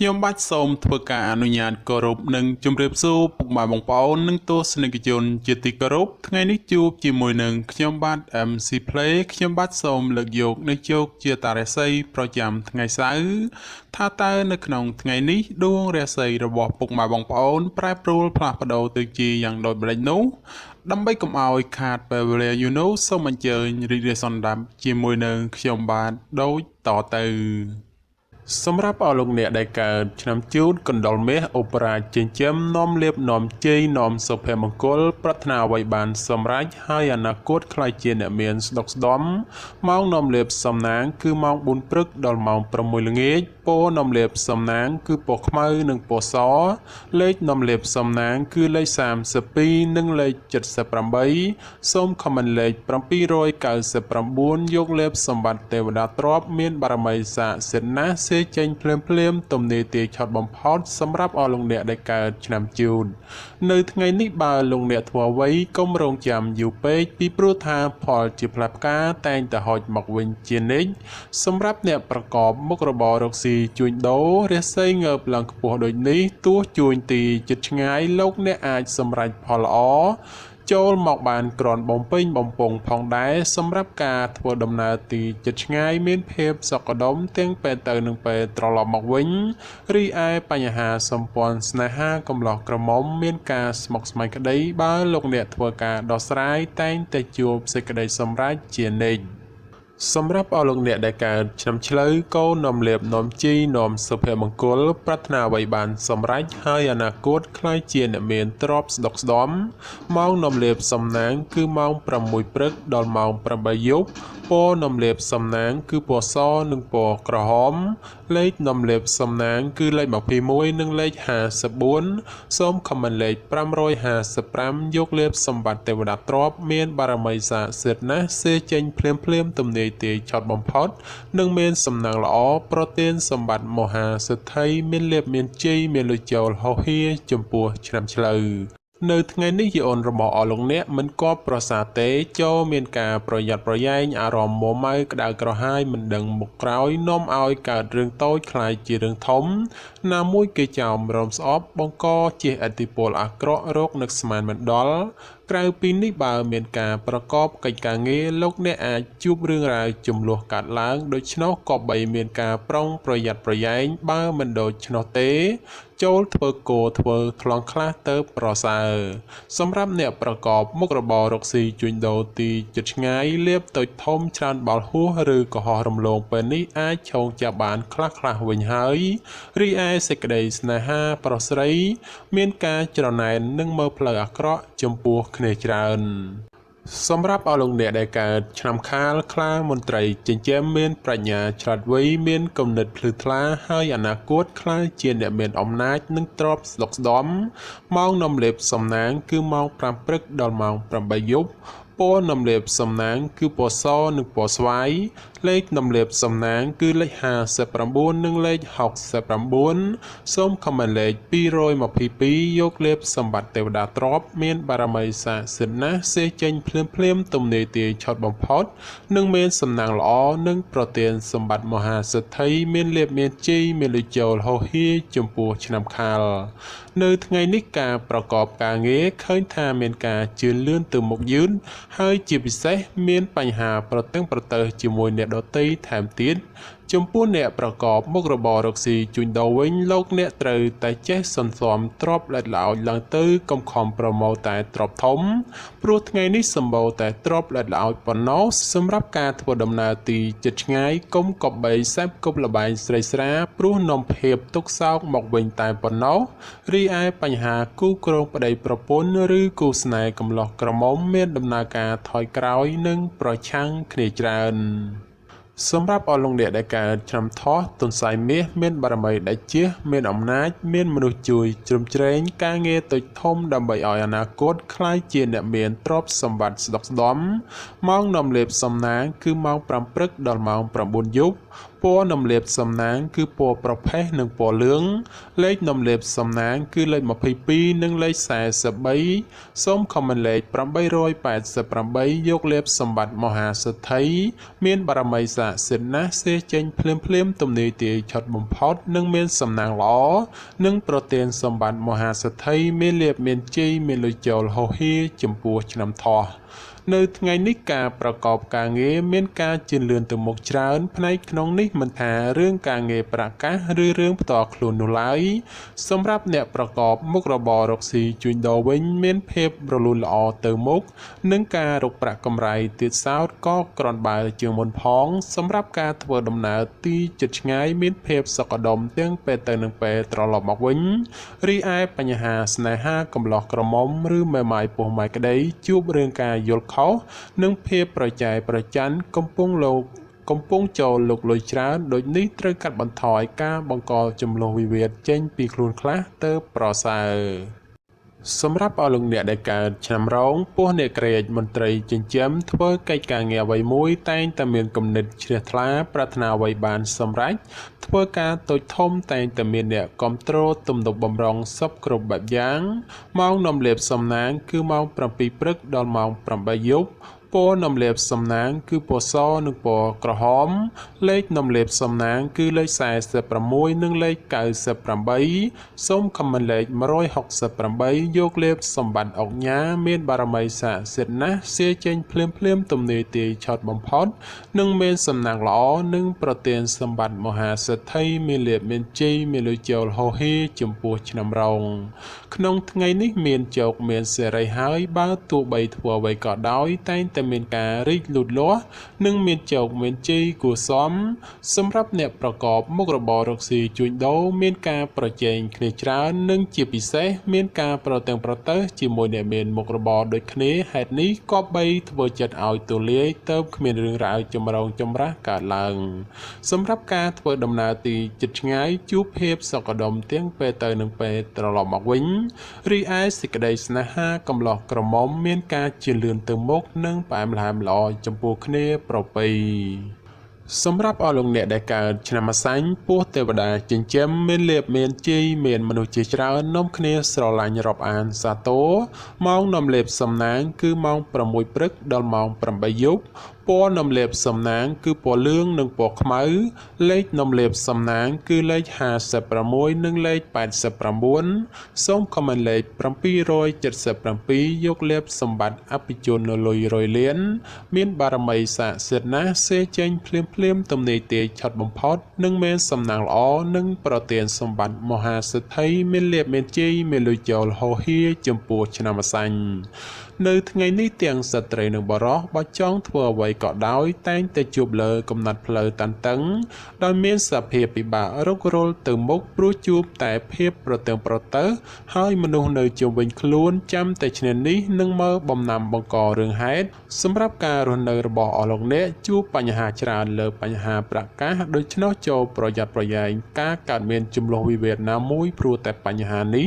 ខ្ញុំបាទសូមធ្វើការអនុញ្ញាតគោរពនិងជម្រាបសួរពុកម៉ែបងប្អូននិងទស្សនិកជនជាទីគោរពថ្ងៃនេះជួបជាមួយនឹងខ្ញុំបាទ MC Play ខ្ញុំបាទសូមលើកយកនៅជោគជាតារាសីប្រចាំថ្ងៃសៅរ៍ថាតើនៅក្នុងថ្ងៃនេះដួងរាសីរបស់ពុកម៉ែបងប្អូនប្រែប្រួលផ្លាស់ប្ដូរទៅជាយ៉ាងដូចម្តេចនោះដើម្បីកុំឲ្យខាតពេលវេលាសូមអញ្ជើញរីករាយសន្តាប់ជាមួយនឹងខ្ញុំបាទដូចតទៅសម្រាប់អស់លោកអ្នកដែលកើតឆ្នាំជូតកណ្ដុរមាសអូបរ៉ាចិញ្ចឹមនាំលៀបនាំជ័យនាំសុភមង្គលប្រាថ្នាអ្វីបានសម្រេចហើយអនាគតខ្លាយជាអ្នកមានស្ដុកស្ដំម៉ោងនាំលៀបសំណាងគឺម៉ោង4ព្រឹកដល់ម៉ោង6ល្ងាចពណ៌នាំលៀបសំណាងគឺពណ៌ខ្មៅនិងពណ៌សលេខនាំលៀបសំណាងគឺលេខ32និងលេខ78សូមខមមិនលេខ799យកលេបសម្បត្តិទេវតាទ្រព្យមានបារមីស័ក្តិសិទ្ធិណាស់សេចេញភ្លាមទំនេរទាឆត់បំផុតសម្រាប់អស់លោកអ្នកដែលកើតឆ្នាំជូតនៅថ្ងៃនេះបើលោកអ្នកធ្វើអ្វីកុំរងចាំយូរពេកពីព្រោះថាផលជាផ្លែផ្កាតែងតែហុចមកវិញជានិច្ចសម្រាប់អ្នកប្រកបមុខរបររកស៊ីជួញដូររាសីងើបឡើងខ្ពស់ដូចនេះទោះជួញទីចិត្តឆ្ងាយលោកអ្នកអាចសម្រេចផលល្អចូលមកបានក្រាន់បំពេញបំពង់ផងដែរសម្រាប់ការធ្វើដំណើរទីចិត្តឆ្ងាយមានភាពសុខដុមទាំងពេលទៅនិងពេលត្រឡប់មកវិញរីឯបញ្ហាសម្ព័ន្ធស្នេហាកំឡោះក្រមុំមានការស្មុគស្មាញក្តីបើលោកអ្នកធ្វើការដោះស្រាយតែងតែជួបសេចក្តីសម្រេចជានិច្ចសម្រាប់អស់លោកអ្នកដែលកើតឆ្នាំឆ្លូវកូននាំលៀបនាំជីនាំសុភមង្គលប្រាថ្នាអ្វីបានសម្រេចហើយអនាគតខ្លាយជាអ្នកមានទ្រព្យស្ដុកស្ដំម៉ោងនាំលៀបសំណាងគឺម៉ោង6ព្រឹកដល់ម៉ោង8យប់ពណ៌នាំលៀបសំណាងគឺពណ៌សនិងពណ៌ក្រហមលេខនាំលៀបសំណាងគឺលេខ21និងលេខ54សូមខមមិនលេខ555យកលេបសម្បត្តិទេវតាទ្រព្យមានបារមីស័ក្តិសិទ្ធិណាស់សេចេញភ្លាមទំនេរទាឆត់បំផុតនិងមានសំណាងល្អប្រទានសម្បត្តិមហាសិទ្ធិមានលៀបមានជ័យមានលុយចូលហោហៀចំពោះឆ្នាំឆ្លូវនៅថ្ងៃនេះយាអូនរបស់អស់លោកអ្នកមិនគប់ប្រសាទេចូលមានការប្រយ័ត្នប្រយែងអារម្មណ៍មួម៉ៅក្តៅក្រហាយមិនដឹងមុខក្រោយនាំឲ្យកើតរឿងតូចคล้ายជារឿងធំណាមួយគេចោមរំស្អប់បង្កជាឥទ្ធិពលអាក្រក់រោគនឹកស្មានមិនដល់ក្រៅពីនេះបើមានការប្រកបកិច្ចការងារលោកអ្នកអាចជួបរឿងរ៉ាវចំនួនកាត់ឡើងដូច្នោះក៏បីមានការប្រុងប្រយ័ត្នប្រយែងបើមិនដូច្នោះទេចូលធ្វើគោធ្វើថ្លង់ខ្លះទៅប្រសើរសម្រាប់អ្នកប្រកបមុខរបររកស៊ីជួញដូរទីជិតឆ្ងាយលៀបតូចធំច្រើនបាល់ហួសឬក៏ហោះរំលងពេលនេះអាចឆោងចាប់បានខ្លះវិញហើយរីឯសេចក្តីស្នេហាប្រុសស្រីមានការច្រណែននិងមើលផ្លូវអាក្រក់ចំពោះគ្នាច្រើនសម្រាប់អស់លោកអ្នកដែលកើតឆ្នាំខាលខ្លាមន្ត្រីចិញ្ចឹមមានប្រាជ្ញាឆ្លាតវៃមានគំនិតភ្លឺថ្លាហើយអនាគតខ្លាយជាអ្នកមានអំណាចនិងទ្រព្យស្ដុកស្ដំម៉ោងនាំលេបសំណាងគឺម៉ោង5ព្រឹកដល់ម៉ោង8យប់ពណ៌នាំលៀបសំណាងគឺពណ៌សនិងពណ៌ស្វាយលេខនាំលៀបសំណាងគឺលេខ59និងលេខ69សូមខមមិនលេខ222យកលេបសម្បត្តិទេវតាទ្រព្យមានបារមីស័ក្តិសិទ្ធិណាស់សេចេញភ្លាមទំនេរទាឆត់បំផុតនិងមានសំណាងល្អនិងប្រទានសម្បត្តិមហាសិទ្ធិមានលៀបមានជ័យមានលុយចូលហោហៀចំពោះឆ្នាំខាលនៅថ្ងៃនេះការប្រកបការងារឃើញថាមានការជឿនលឿនទៅមុខយឺនហើយជាពិសេសមានបញ្ហាប្រទឹងប្រទើសជាមួយអ្នកដទៃថែមទៀតចំពោះអ្នកប្រកបមុខរបររកស៊ីជួញដូរវិញលោកអ្នកត្រូវតែចេះសន្សំទ្រព្យល្អិតល្អោចឡើងទៅកុំខំប្រមូលតែទ្រព្យធំព្រោះថ្ងៃនេះសម្បូរតែទ្រព្យល្អិតល្អោចប៉ុណ្ណោះសម្រាប់ការធ្វើដំណើរទីជិតឆ្ងាយកុំកប់បីសេពគប់លបែងស្រីស្រាព្រោះនាំភាពទុកសោកមកវិញតែប៉ុណ្ណោះរីឯបញ្ហាគូគ្រងប្តីប្រពន្ធឬគូស្នេហ៍កំឡោះក្រមុំមានដំណើរការថយក្រោយនិងប្រឆាំងគ្នាច្រើនសម្រាប់អស់លោកអ្នកដែលកើតឆ្នាំថោះទុនសាយមាសមានបារមីដៃជះមានអំណាចមានមនុស្សជួយជ្រោមជ្រែងការងារតូចធំដើម្បីឲ្យអនាគតខ្លាយជាអ្នកមានទ្រព្យសម្បត្តិស្ដុកស្ដំម៉ោងនាំលេបសំណាងគឺម៉ោង5ព្រឹកដល់ម៉ោង9យប់ព ពណ៌នំលាបសំណាងគឺពណ៌ប្រផេះនិងពណ៌លឿងលេខនំលាបសំណាងគឺលេខ22និងលេខ43សូមខមមិនលេខ888យកលេបសម្បត្តិមហាសិទ្ធិមានបារមីស័ក្តិសិទ្ធិណាស់សេចេញភ្លាមទំនាយទាយឆុតបំផុតនិងមានសំណាងល្អនិងប្រទានសម្បត្តិមហាសិទ្ធិមានលៀបមានជ័យមានលុយចូលហោហៀចំពោះឆ្នាំថោះនៅថ្ងៃនេះការប្រកបការងារមានការជឿនលឿនទៅមុខច្រើនផ្នែកក្នុងនេះមិនថារឿងការងារប្រកាសឬរឿងផ្ទាល់ខ្លួននោះឡើយសម្រាប់អ្នកប្រកបមុខរបររកស៊ីជួញដូរវិញមានភាពរលូនល្អទៅមុខនិងការរកប្រាក់កម្រៃទៀតសោតក៏ក្រាន់បើជាងមុនផងសម្រាប់ការធ្វើដំណើរទីជិតឆ្ងាយមានភាពសុខដុមទាំងពេលទៅនិងពេលត្រឡប់មកវិញរីឯបញ្ហាស្នេហាកំឡោះក្រមុំឬមេម៉ាយពោះម៉ាយក្តីជួបរឿងការយល់ខុសនិងភាពប្រចែកប្រច័ណ្ឌកំពុងចូលលោកលុយច្រើនដូចនេះត្រូវកាត់បន្ថយការបង្កចំនួនវិវាទចេញពីខ្លួនខ្លះទៅប្រសើរសម្រាប់អស់លោកអ្នកដែលកើតឆ្នាំរោងពោះអ្នកក្រេតមន្ត្រីចិញ្ចឹមធ្វើកិច្ចការងារអ្វីមួយតែងតែមានគំនិតជ្រះថ្លាប្រាថ្នាអ្វីបានសម្រេចធ្វើការតូចធំតែងតែមានអ្នកគ្រប់គ្រងទំនុកបំរុងសពគ្រប់បែបយ៉ាងម៉ោងនំលាបសំណាងគឺម៉ោង7ព្រឹកដល់ម៉ោង8យប់ពណ៌នំលាបសំណាងគឺពណ៌សនិងពណ៌ក្រហមលេខនំលាបសំណាងគឺលេខ46និងលេខ98សូមខមមិនលេខ168យកលេបសម្បត្តិអុកញ៉ាមានបារមីស័ក្តិសិទ្ធិណាស់សៀចេញភ្លាមទំនាយទាយឆុតបំផុតនិងមានសំណាងល្អនិងប្រទានសម្បត្តិមហាសិទ្ធិមានលៀបមានជ័យមានលុយចូលហោហៀចំពោះឆ្នាំរោងក្នុងថ្ងៃនេះមានជោគមានសេរីហើយបើទោះបីធ្វើអ្វីក៏ដោយតែងតែមានការរីកលូតលាស់និងមានជោគមានជ័យគួរសមសម្រាប់អ្នកប្រកបមុខរបររកស៊ីជួញដូរមានការប្រជែងគ្នាច្រើននិងជាពិសេសមានការប្រទាំងប្រទើសជាមួយអ្នកមានមុខរបរដូចគ្នាហេតុនេះគប្បីធ្វើចិត្តឲ្យទូលាយទៅគ្មានរឿងរ៉ាវចម្រូងចម្រាសកើតឡើងសម្រាប់ការធ្វើដំណើរទីជិតឆ្ងាយជួបភាពសុខដុមទាំងពេលទៅនិងពេលត្រឡប់មកវិញរីឯសេចក្តីស្នេហាកំឡោះក្រមុំមានការជឿនលឿនទៅមុខនិងផ្អែមល្ហែមល្អចំពោះគ្នាប្រពៃសម្រាប់អស់លោកអ្នកដែលកើតឆ្នាំអាសាញ់ពោះទេវតាចិញ្ចឹមមានលៀបមានជ័យមានមនុស្សជាច្រើននាំគ្នាស្រឡាញ់រាប់អានសាទរម៉ោងនាំលៀបសំណាងគឺម៉ោង6ព្រឹកដល់ម៉ោង8យប់ពណ៌នំលាបសំណាងគឺពណ៌លឿងនិងពណ៌ខ្មៅលេខនំលាបសំណាងគឺលេខ56និងលេខ89សូមខមមិនលេខ777យកលេបសម្បត្តិអភិជននៅលុយរយលានមានបារមីស័ក្តិសិទ្ធិណាស់សេចេញភ្លាមទំនាយទាយឆុតបំផុតនិងមានសំណាងល្អនិងប្រទានសម្បត្តិមហាសិទ្ធិមានលៀបមានជ័យមានលុយចូលហោហៀចំពោះឆ្នាំអាសាញ់នៅថ្ងៃនេះទាំងស្ត្រីនិងបុរសបើចង់ធ្វើអ្វីក៏ដោយតែងតែជួបលើកំណត់ផ្លូវតានតឹងដោយមានសភាពពិបាករករល់ទៅមុខព្រោះជួបតែភាពប្រទាំងប្រទើហើយមនុស្សនៅជុំវិញខ្លួនចាំតែឈ្នានេះនឹងមើលបំណាំបង្ករឿងហេតុសម្រាប់ការរស់នៅរបស់អស់លោកអ្នកជួបបញ្ហាច្រើនលើបញ្ហាប្រកាសដូច្នោះចូលប្រយ័ត្នប្រយែងការកើតមានចំនួនវិវាទណាមួយព្រោះតែបញ្ហានេះ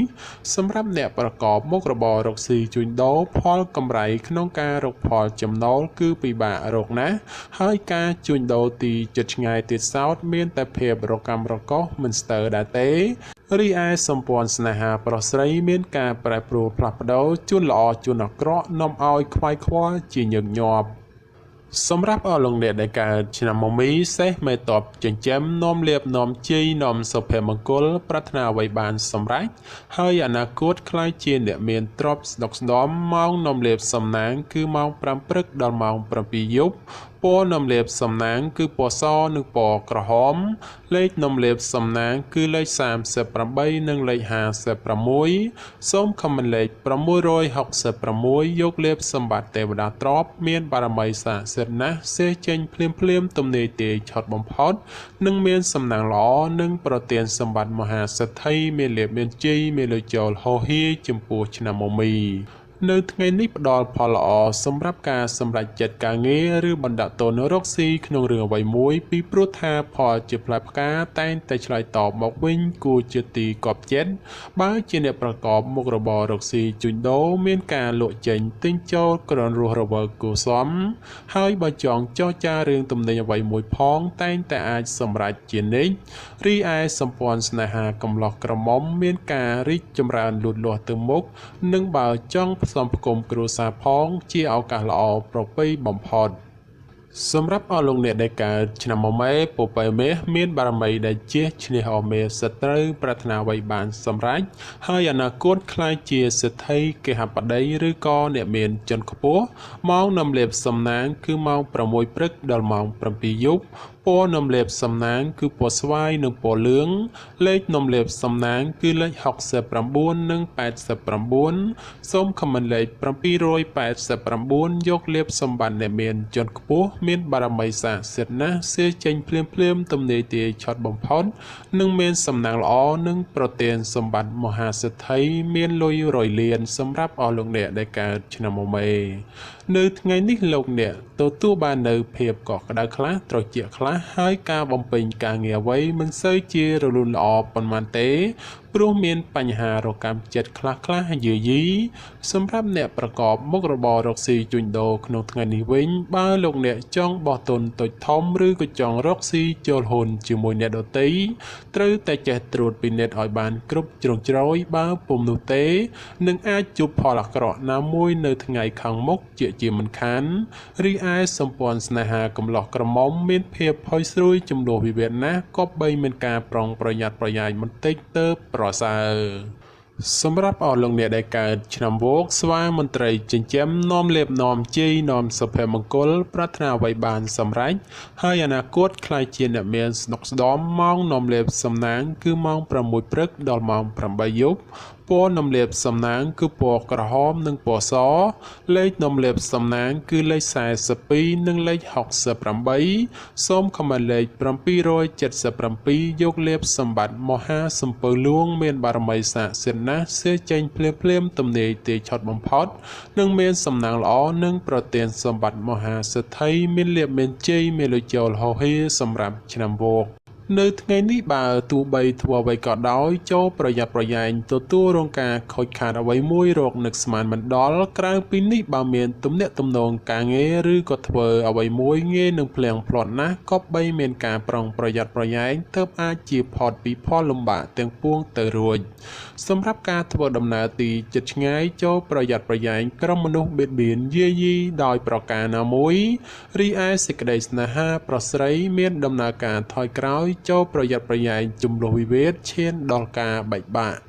សម្រាប់អ្នកប្រកបមុខរបររកស៊ីជួញដូរផលកម្រៃក្នុងការរកផលចំណូលគឺពិបាករកណាស់ហើយការជួញដូរទីជិតឆ្ងាយទៀតសោតមានតែភាពរកម្មរកុសមិនស្ទើរដែរទេរីឯសម្ព័ន្ធស្នេហាប្រុសស្រីមានការប្រែប្រួលផ្លាស់ប្ដូរជួនល្អជួនអាក្រក់នាំឲ្យខ្វាយខ្វល់ជាញឹកញាប់សម្រាប់អស់លោកអ្នកដែលកើតឆ្នាំមមីសេះមេតបចិញ្ចឹមនាំលៀបនាំជ័យនាំសុភមង្គលប្រាថ្នាអ្វីបានសម្រេចហើយអនាគតខ្លាយជាអ្នកមានទ្រព្យស្ដុកស្ដម្ភម៉ោងនាំលៀបសំណាងគឺម៉ោង5ព្រឹកដល់ម៉ោង7យប់ពណ៌នំលាបសំណាងគឺពណ៌សនិងពណ៌ក្រហមលេខនំលាបសំណាងគឺលេខ38និងលេខ56សូមខមមិនលេខ666យកលេបសម្បត្តិទេវតាទ្រព្យមានបារមីស័ក្តិសិទ្ធិណាស់សេចេញភ្លាមទំនាយទាយឆុតបំផុតនិងមានសំណាងល្អនិងប្រទានសម្បត្តិមហាសិទ្ធិមានលៀបមានជ័យមានលុយចូលហោហៀចំពោះឆ្នាំមមី នៅថ្ងៃនេះផ្ដល់ផលល្អសម្រាប់ការសម្រេចចិត្តការងារឬបណ្ដាក់តូនរកស៊ីក្នុងរឿងអ្វីមួយពីព្រោះថាផលជាផ្លែផ្កាតែងតែឆ្លើយតបមកវិញគួរជាទីកប់ចិត្តបើជាអ្នកប្រកបមុខរបររកស៊ីជួញដូរមានការលក់ចេញទិញចូលក្រនរស់រវើកគួរសមហើយបើចង់ចរចារឿងទំនិញអ្វីមួយផងតែងតែអាចសម្រេចជានិច្ចរីឯសម្ព័ន្ធស្នេហាកំឡោះក្រមុំមានការរីកចម្រើនលូតលាស់ទៅមុខនិងបើចង់ផ្សំផ្គុំគ្រួសារផងជាឱកាសល្អប្រពៃបំផុតសម្រាប់អស់លោកអ្នកដែលកើតឆ្នាំមមែពពែមេមានបារមីដែលជាឈ្នះអស់មេសត្រូវប្រាថ្នាអ្វីបានសម្រេចហើយអនាគតខ្លាយជាសេដ្ឋីគេហបតីឬក៏អ្នកមានជាន់ខ្ពស់ម៉ោងនាំលេបសំណាងគឺម៉ោង6ព្រឹកដល់ម៉ោង7យប់ពណ៌នំលេបសំណាងគឺពណ៌ស្វាយនិងពណ៌លឿងលេខនំលេបសំណាងគឺលេខ69និង89សូមខមមិនលេខ789យកលេបសម្បត្តិអ្នកមានជាន់ខ្ពស់មានបារមីស័ក្តិសិទ្ធិណាស់សៀចេញភ្លាមទំនាយទាយឆត់បំផុតនិងមានសំណាងល្អនិងប្រទានសម្បត្តិមហាសេដ្ឋីមានលុយរយលានសម្រាប់អស់លោកអ្នកដែលកើតឆ្នាំមមែនៅថ្ងៃនេះលោកអ្នកទទួលបាននៅភាពកក់ក្ដៅខ្លះត្រជាក់ខ្លះហើយការបំពេញការងារអ្វីមិនសូវជារលូនល្អប៉ុន្មានទេព្រោះមានបញ្ហារកម្មចិត្តខ្លះយាយីសម្រាប់អ្នកប្រកបមុខរបររកស៊ីជួញដូរក្នុងថ្ងៃនេះវិញបើលោកអ្នកចង់បោះទុនតូចធំឬក៏ចង់រកស៊ីចូលហ៊ុនជាមួយអ្នកដទៃត្រូវតែចេះត្រួតពិនិត្យឲ្យបានគ្រប់ជ្រុងជ្រោយបើពុំនោះទេនឹងអាចជួបផលអាក្រក់ណាមួយនៅថ្ងៃខាងមុខជាមិនខានរីឯសម្ព័ន្ធស្នេហាកំឡោះក្រមុំមានភាពផុយស្រួយចំនួនវិវាទណាស់ក៏បីមានការប្រុងប្រយ័ត្នប្រយែងបន្តិចទៅប្រសើរសម្រាប់អស់លោកអ្នកដែលកើតឆ្នាំវោកស្វាមន្ត្រីចិញ្ចឹមនាំលេបនាំជ័យនាំសុភមង្គលប្រាថ្នាអ្វីបានសម្រេចហើយអនាគតខ្លាយជាអ្នកមានស្នុកស្ដំម៉ោងនាំលេបសំណាងគឺម៉ោង6ព្រឹកដល់ម៉ោង8យប់ពណ៌នំលេបសំណាងគឺពណ៌ក្រហមនិងពណ៌សលេខនំលេបសំណាងគឺលេខ42និងលេខ68សូមខមមិនលេខ777យកលេបសម្បត្តិមហាសំពៅលួងមានបារមីស័ក្តិសិទ្ធិណាស់សេចេញភ្លាមទំនាយទាយឆត់បំផុតនិងមានសំណាងល្អនិងប្រទានសម្បត្តិមហាសេដ្ឋីមានលៀបមានជ័យមានលុយចូលហោហៀសម្រាប់ឆ្នាំវោកនៅថ្ងៃនេះបើទោះបីធ្វើអ្វីក៏ដោយចូលប្រយ័ត្នប្រយែងទទួលរងការខូចខាតអ្វីមួយរកនឹកស្មានមិនដល់ក្រៅពីនេះបើមានទំនាក់ទំនងការងារឬក៏ធ្វើអ្វីមួយងាយនឹងភ្លៀងផ្្លាត់ណាស់ក៏បីមានការប្រុងប្រយ័ត្នប្រយែងទើបអាចជាផុតពីផលលំបាកទាំងពួងទៅរួចសម្រាប់ការធ្វើដំណើរទីជិតឆ្ងាយចូលប្រយ័ត្នប្រយែងក្រុមមនុស្សបៀតបៀនយាយីដោយប្រការណាមួយរីឯសេចក្តីស្នេហាប្រស្រីមានដំណើរការថយក្រោយចូលប្រយ័ត្នប្រយែងជំលោះវិវាទឈានដល់ការបែកបាក់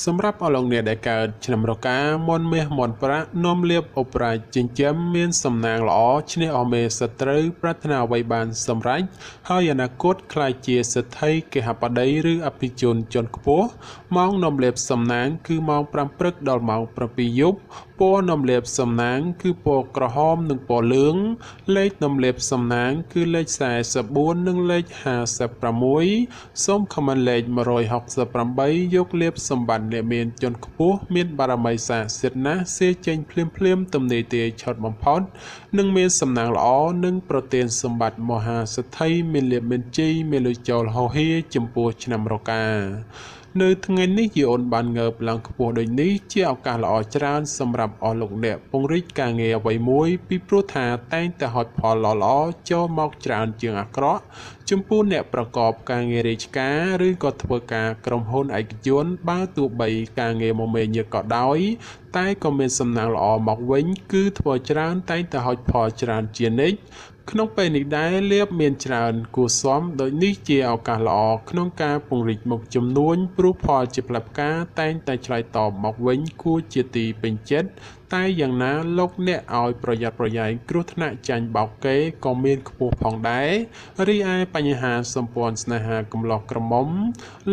សម្រាប់អស់លោកអ្នកដែលកើតឆ្នាំរកាមន់មាសមន់ប្រាក់នាំលៀបអបរាជចិញ្ចឹមមានសំណាងល្អឈ្នះអស់មេសត្រូវប្រាថ្នាអ្វីបានសម្រេចហើយអនាគតខ្លាយជាសេដ្ឋីគេហបតីឬអភិជនជាន់ខ្ពស់ម៉ោងនាំលៀបសំណាងគឺម៉ោង5ព្រឹកដល់ម៉ោង7យប់ពណ៌នំលេបសំណាងគឺពណ៌ក្រហមនិងពណ៌លឿងលេខនំលេបសំណាងគឺលេខ44និងលេខ56សូមខមមិនលេខ168យកលេបសម្បត្តិអ្នកមានជាន់ខ្ពស់មានបារមីស័ក្តិសិទ្ធិណាស់សេចេញភ្លាមទំនាយទាយឆត់បំផុតនិងមានសំណាងល្អនិងប្រទានសម្បត្តិមហាសេដ្ឋីមានលៀបមានជ័យមានលុយចូលហោហៀចំពោះឆ្នាំរកានៅថ្ងៃនេះយអូនបានងើបឡើងខ្ពស់ដូចនេះជាឱកាសល្អច្រើនសម្រាប់អស់លោកអ្នកពង្រីកការងារអ្វីមួយពីព្រោះថាតែងតែហុចផលល្អចូលមកច្រើនជាងអាក្រក់ចំពោះអ្នកប្រកបការងាររាជការឬក៏ធ្វើការក្រុមហ៊ុនឯកជនបើទោះបីការងារមមាញឹកក៏ដោយតែក៏មានសំណាងល្អមកវិញគឺធ្វើច្រើនតែងតែហុចផលច្រើនជានិច្ចក្នុងពេលនេះដែរលៀបមានច្រើនគួរសមដោយនេះជាឱកាសល្អក្នុងការពង្រីកមុខចំនួនព្រោះផលជាផ្លែផ្កាតែងតែឆ្លើយតបមកវិញគួរជាទីពេញចិត្តតែយ៉ាងណាលោកអ្នកឲ្យប្រយ័ត្នប្រយែងគ្រោះថ្នាក់ចាញ់បោកគេក៏មានខ្ពស់ផងដែររីឯបញ្ហាសម្ព័ន្ធស្នេហាកំឡោះក្រមុំ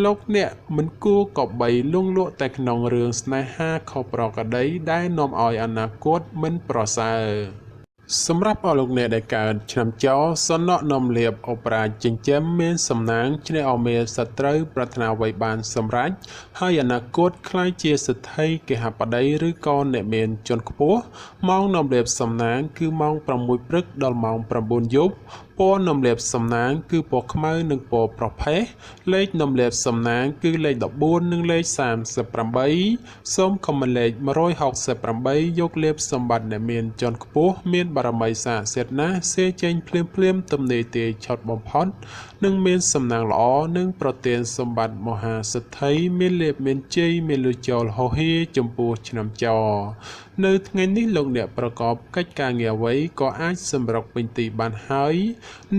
លោកអ្នកមិនគួរក៏បីលង់លក់តែក្នុងរឿងស្នេហាខុសប្រក្រតីដែលនាំឲ្យអនាគតមិនប្រសើរ សម្រាប់អស់លោកអ្នកដែលកើតឆ្នាំចោសំណក់នំលៀបអូប៉ារ៉ាចិញ្ចឹមមានសំណាងឆ្នេះអមេសត្រូវប្រាថ្នាអ្វីបានសម្រេចហើយអនាគតខ្លាយជាសិទ្ធិគេហបតីឬក៏អ្នកមានជាន់ខ្ពស់ម៉ោងនំលៀបសំណាងគឺម៉ោង6ព្រឹកដល់ម៉ោង9យប់ពណ៌នំលៀបសំណាងគឺពណ៌ខ្មៅនិងពណ៌ប្រផេះលេខនំលៀបសំណាងគឺលេខ14និងលេខ38សូមខមមិនលេខ168យកលៀបសម្បត្តិអ្នកមានជាន់ខ្ពស់មានបារមីស័ក្តិសិទ្ធិណាស់សេចេញភ្លាមទំនេរទាយឆុតបំផុតនិងមានសំណាងល្អនិងប្រទានសម្បត្តិមហាសិទ្ធិមានលៀបមានជ័យមានលុយចូលហោហៀចំពោះឆ្នាំចោនៅថ្ងៃនេះលោកអ្នកប្រកបកិច្ចការងារអ្វីក៏អាចសម្រុកពេញទីបានហើយ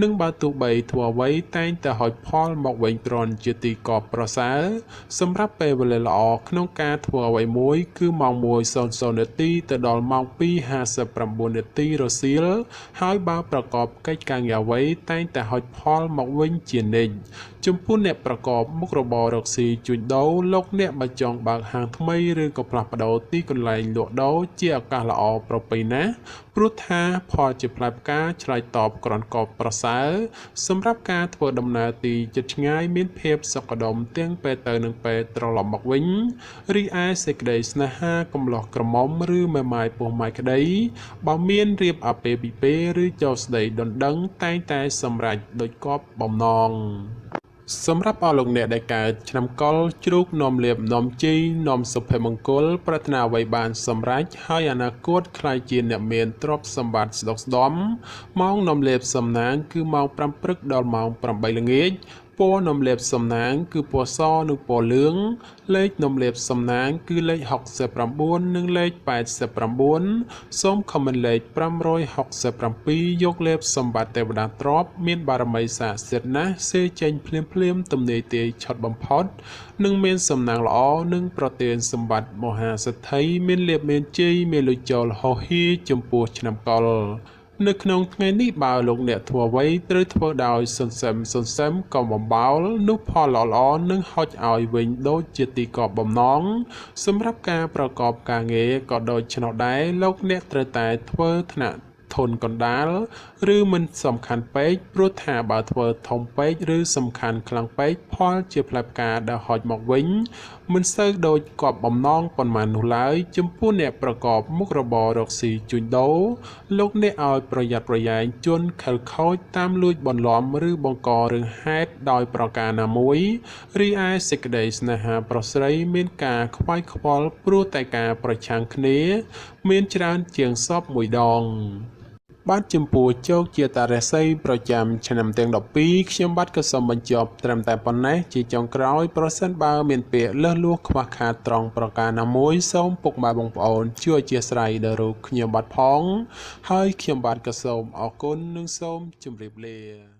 និងបើទោះបីធ្វើអ្វីតែងតែហុចផលមកវិញគ្រាន់ជាទីកប់ប្រសើរសម្រាប់ពេលវេលាល្អក្នុងការធ្វើអ្វីមួយគឺម៉ោង1:00នាទីទៅដល់ម៉ោង2:59នាទីរសៀលហើយបើប្រកបកិច្ចការងារអ្វីតែងតែហុចផលមកវិញជានិច្ចចំពោះអ្នកប្រកបមុខរបររកស៊ីជួញដូរលោកអ្នកបើចង់បើកហាងថ្មីឬក៏ផ្លាស់ប្ដូរទីកន្លែងលក់ដូរជាឱកាសល្អប្រពៃណាព្រោះថាផលជាផ្លែផ្កាឆ្លើយតបក្រនកបប្រសើរសម្រាប់ការធ្វើដំណើរទីជិតឆ្ងាយមានភាពសុខដុមទាំងពេលទៅនិងពេលត្រឡប់មកវិញរីឯសេចក្តីស្នេហាកំឡោះក្រមុំឬមេម៉ាយពោះម៉ាយក្តីបើមានរៀបអាពាហ៍ពិពាហ៍ឬចូលស្តីដណ្ដឹងតែងតែសម្រេចដោយគប់បំណងសម្រាប់អស់លោកអ្នកដែលកើតឆ្នាំកុរជ្រូកនាំលៀបនាំជីនាំសុភមង្គលប្រាថ្នាអ្វីបានសម្រេចហើយអនាគតខ្លាយជាអ្នកមានទ្រព្យសម្បត្តិស្ដុកស្ដំម៉ោងនាំលៀបសំណាងគឺម៉ោង5ព្រឹកដល់ម៉ោង8ល្ងាចពណ៌នំលៀបសំណាងគឺពណ៌សនិងពណ៌លឿងលេខនំលៀបសំណាងគឺលេខ69និងលេខ89សូមខមមិនលេខ567យកលៀបសម្បត្តិទេវតាទ្រព្យមានបារមីស័ក្តិសិទ្ធិណាស់សេចេញភ្លាមទំនេរទាយឆុតបំផុតនិងមានសំណាងល្អនិងប្រទានសម្បត្តិមហាសិទ្ធិមានលៀបមានជ័យមានលុយចូលហោហៀចំពោះឆ្នាំកុរនៅក្នុងថ្ងៃនេះបើលោកអ្នកធ្វើអ្វីត្រូវធ្វើដោយសន្សឹមកុំបំបោលនោះផលល្អនឹងហុចឲ្យវិញដូចជាទីកប់បំណងសម្រាប់ការប្រកបការងារក៏ដូចឆ្នោះដែរលោកអ្នកត្រូវតែធ្វើថ្នាក់ធនកណ្ដាលឬមិនសំខាន់ពេកព្រោះថាបើធ្វើធំពេកឬសំខាន់ខ្លាំងពេកផលជាផ្លែផ្កាដែលហុចមកវិញមិនសូវដូចគប់បំណងប៉ុន្មាននោះឡើយចំពោះអ្នកប្រកបមុខរបររកស៊ីជួញដូរលោកអ្នកឲ្យប្រយ័ត្នប្រយែងជន់ខិលខូចតាមលួចបន្លំឬបង្ករឿងហេតុដោយប្រការណាមួយរីឯសេចក្តីស្នេហាប្រុសស្រីមានការខ្វាយខ្វល់ព្រោះតែការប្រឆាំងគ្នាមានច្រើនជាងសពមួយដងបាទចំពោះជោគជាតារាសីប្រចាំឆ្នាំទាំង12ខ្ញុំបាទក៏សូមបញ្ចប់ត្រឹមតែប៉ុណ្ណេះជាចុងក្រោយប្រសិនបើមានពាក្យលើសលួសខ្វះខាតត្រង់ប្រការណាមួយសូមពុកម៉ែបងប្អូនជួយអធ្យាស្រ័យដល់រូបខ្ញុំបាទផងហើយខ្ញុំបាទក៏សូមអរគុណនិងសូមជម្រាបលា